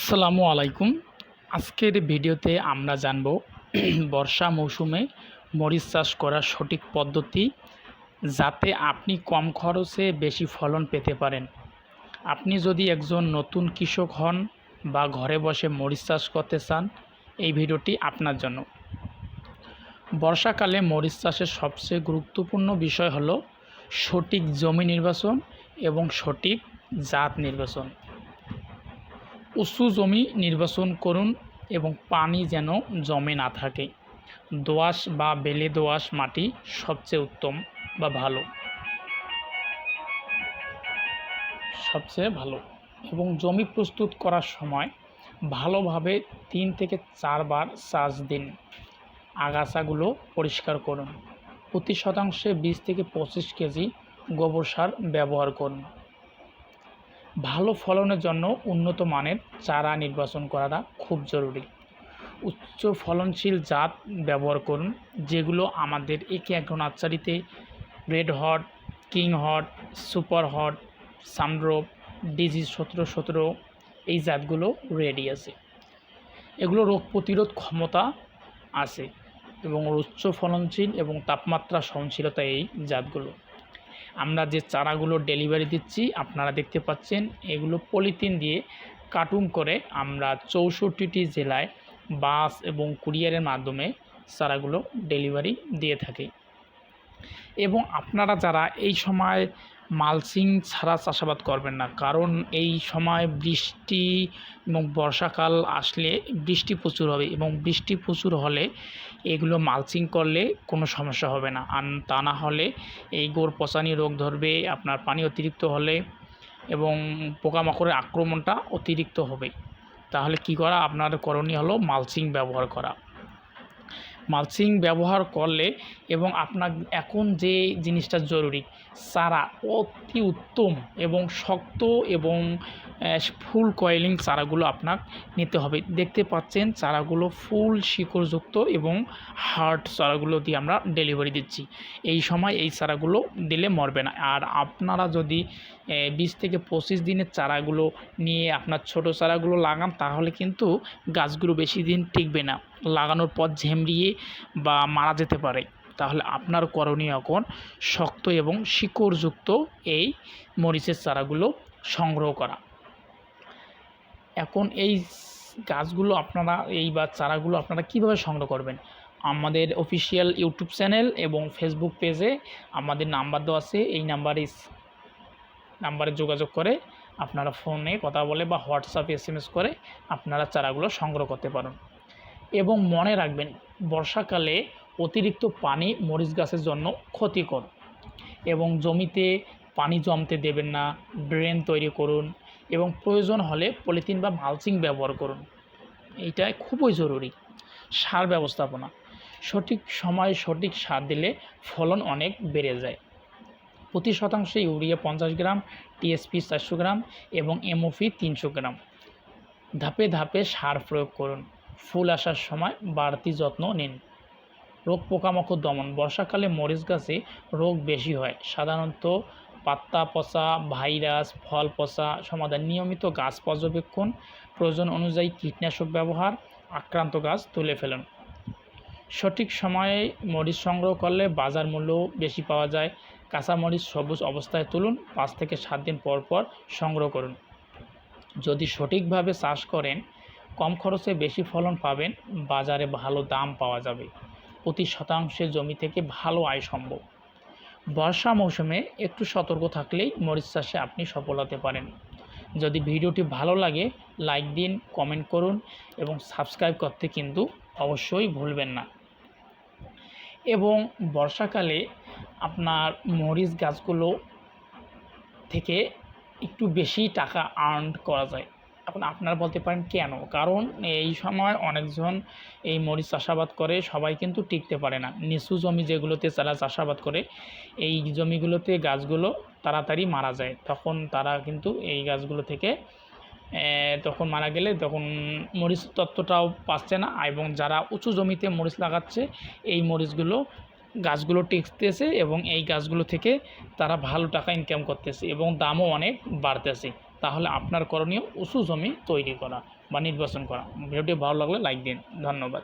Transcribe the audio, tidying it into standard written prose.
আসসালামু আলাইকুম। আজকের ভিডিওতে আমরা জানব বর্ষা মৌসুমে মরিচ চাষ করার সঠিক পদ্ধতি, যাতে আপনি কম খরচে বেশি ফলন পেতে পারেন। আপনি যদি একজন নতুন কৃষক হন বা ঘরে বসে মরিচ চাষ করতে চান, এই ভিডিওটি আপনার জন্য। বর্ষাকালে মরিচ চাষের সবচেয়ে গুরুত্বপূর্ণ বিষয় হলো সঠিক জমি নির্বাচন এবং সঠিক জাত নির্বাচন। উঁচু জমি নির্বাচন করুন এবং পানি যেন জমে না থাকে। দোআঁশ বা বেলে দোআঁশ মাটি সবচেয়ে উত্তম বা সবচেয়ে ভালো। এবং জমি প্রস্তুত করার সময় ভালোভাবে 3 থেকে 4 বার চাষ দিন। আগাছাগুলো পরিষ্কার করুন। প্রতি শতাংশে 20 থেকে 25 কেজি গোবর সার ব্যবহার করুন। ভালো ফলনের জন্য উন্নত মানের চারা নির্বাচন করাটা খুব জরুরি। উচ্চ ফলনশীল জাত ব্যবহার করুন, যেগুলো আমাদের একে এক নার্সারিতে red hot, king hot, super hot, sundrop, DG 1717 এই জাতগুলো রেডি আছে। এগুলো রোগ প্রতিরোধ ক্ষমতা আছে এবং উচ্চ ফলনশীল এবং তাপমাত্রা সহনশীলতা এই জাতগুলো। আমরা যে চারাগুলো ডেলিভারি দিচ্ছি আপনারা দেখতে পাচ্ছেন, এগুলো পলিথিন দিয়ে কার্টুন করে আমরা 64টি জেলায় বাস এবং কুরিয়ারের মাধ্যমে চারাগুলো ডেলিভারি দিয়ে থাকি। এবং আপনারা যারা এই সময় মালচিং ছাড়া চাষাবাদ করবেন না, কারণ এই সময় বৃষ্টি এবং বর্ষাকাল আসলে বৃষ্টি প্রচুর হবে এবং বৃষ্টি প্রচুর হলে এগুলো মালচিং করলে কোনো সমস্যা হবে না। আর তা না হলে এই গোড় পচানি রোগ ধরবে, আপনার পানি অতিরিক্ত হলে এবং পোকামাকড়ের আক্রমণটা অতিরিক্ত হবে। তাহলে কি করা, আপনার করণীয় হলো মালচিং ব্যবহার করা। মালচিং ব্যবহার করলে এবং আপনার এখন যে জিনিসটা জরুরি, চারা অতি উত্তম এবং শক্ত এবং ফুল কয়েলিং চারাগুলো আপনার নিতে হবে। দেখতে পাচ্ছেন চারাগুলো ফুল শিকড়যুক্ত এবং হার্ড চারাগুলো দিয়ে আমরা ডেলিভারি দিচ্ছি। এই সময় এই চারাগুলো দিলে মরবে না। আর আপনারা যদি 20 থেকে 25 দিনের চারাগুলো নিয়ে আপনার ছোট চারাগুলো লাগান, তাহলে কিন্তু গাছগুলো বেশি দিন টিকবে না, লাগানোর পর ঝেমড়িয়ে বা মারা যেতে পারে। তাহলে আপনার করণীয় এখন শক্ত এবং শিকড়যুক্ত এই মরিচের চারাগুলো সংগ্রহ করা। এখন এই গাছগুলো আপনারা চারাগুলো আপনারা কীভাবে সংগ্রহ করবেন, আমাদের অফিসিয়াল ইউটিউব চ্যানেল এবং ফেসবুক পেজে আমাদের নাম্বার দেওয়া আছে। এই নাম্বারে যোগাযোগ করে আপনারা ফোনে কথা বলে বা হোয়াটসঅ্যাপে SMS করে আপনারা চারাগুলো সংগ্রহ করতে পারেন। এবং মনে রাখবেন, বর্ষাকালে অতিরিক্ত পানি মরিচ গাছের জন্য ক্ষতিকর এবং জমিতে পানি জমতে দেবেন না। ড্রেন তৈরি করুন এবং প্রয়োজন হলে পলিথিন বা মালচিং ব্যবহার করুন। এইটা খুবই জরুরি। সার ব্যবস্থাপনা, সঠিক সময়ে সঠিক সার দিলে ফলন অনেক বেড়ে যায়। প্রতি শতাংশে ইউরিয়া 50 গ্রাম, TSP 400 গ্রাম এবং MOP 300 গ্রাম। ধাপে ধাপে সার প্রয়োগ করুন। ফুল আসার সময় বাড়তি যত্ন নিন। রোগ পোকামাকড় দমন, বর্ষাকালে মরিচ গাছে রোগ বেশি হয়, সাধারণত পাতা পচা, ভাইরাস, ফল পচা। সমাধান, নিয়মিত গাছ পর্যবেক্ষণ, প্রয়োজন অনুযায়ী কীটনাশক ব্যবহার, আক্রান্ত গাছ তুলে ফেলুন। সঠিক সময়ে মরিচ সংগ্রহ করলে বাজার মূল্য বেশি পাওয়া যায়। কাঁচা মরিচ সবুজ অবস্থায় তুলুন, 5 থেকে 7 দিন পর পর সংগ্রহ করুন। যদি সঠিকভাবে চাষ করেন কম খরচে বেশি ফলন পাবেন, বাজারে ভালো দাম পাওয়া যাবে, প্রতি শতাংশের জমি থেকে ভালো আয় সম্ভব। বর্ষা মৌসুমে একটু সতর্ক থাকলেই মরিচ চাষে আপনি সফল হতে পারেন। যদি ভিডিওটি ভালো লাগে লাইক দিন, কমেন্ট করুন এবং সাবস্ক্রাইব করতে কিন্তু অবশ্যই ভুলবেন না। এবং বর্ষাকালে আপনার মরিচ গাছগুলো থেকে একটু বেশি টাকা আর্ন করা যায়। এখন আপনারা বলতে পারেন কেন, কারণ এই সময় অনেকজন এই মরিচ চাষাবাদ করে, সবাই কিন্তু টিকতে পারে না। নিচু জমি যেগুলোতে যারা চাষাবাদ করে, এই জমিগুলোতে গাছগুলো তাড়াতাড়ি মারা যায়, তখন তারা কিন্তু এই গাছগুলো থেকে তখন মারা গেলে তখন মরিচ তত্ত্বটাও পাচ্ছে না। এবং যারা উঁচু জমিতে মরিচ লাগাচ্ছে, এই মরিচগুলো গাছগুলো টিকতেছে এবং এই গাছগুলো থেকে তারা ভালো টাকা ইনকাম করতেছে এবং দামও অনেক বাড়তেছে। তাহলে আপনার করণীয় উঁচু জমি তৈরি করা বা নির্বাচন করা। ভিডিওটি ভালো লাগলে লাইক দিন। ধন্যবাদ।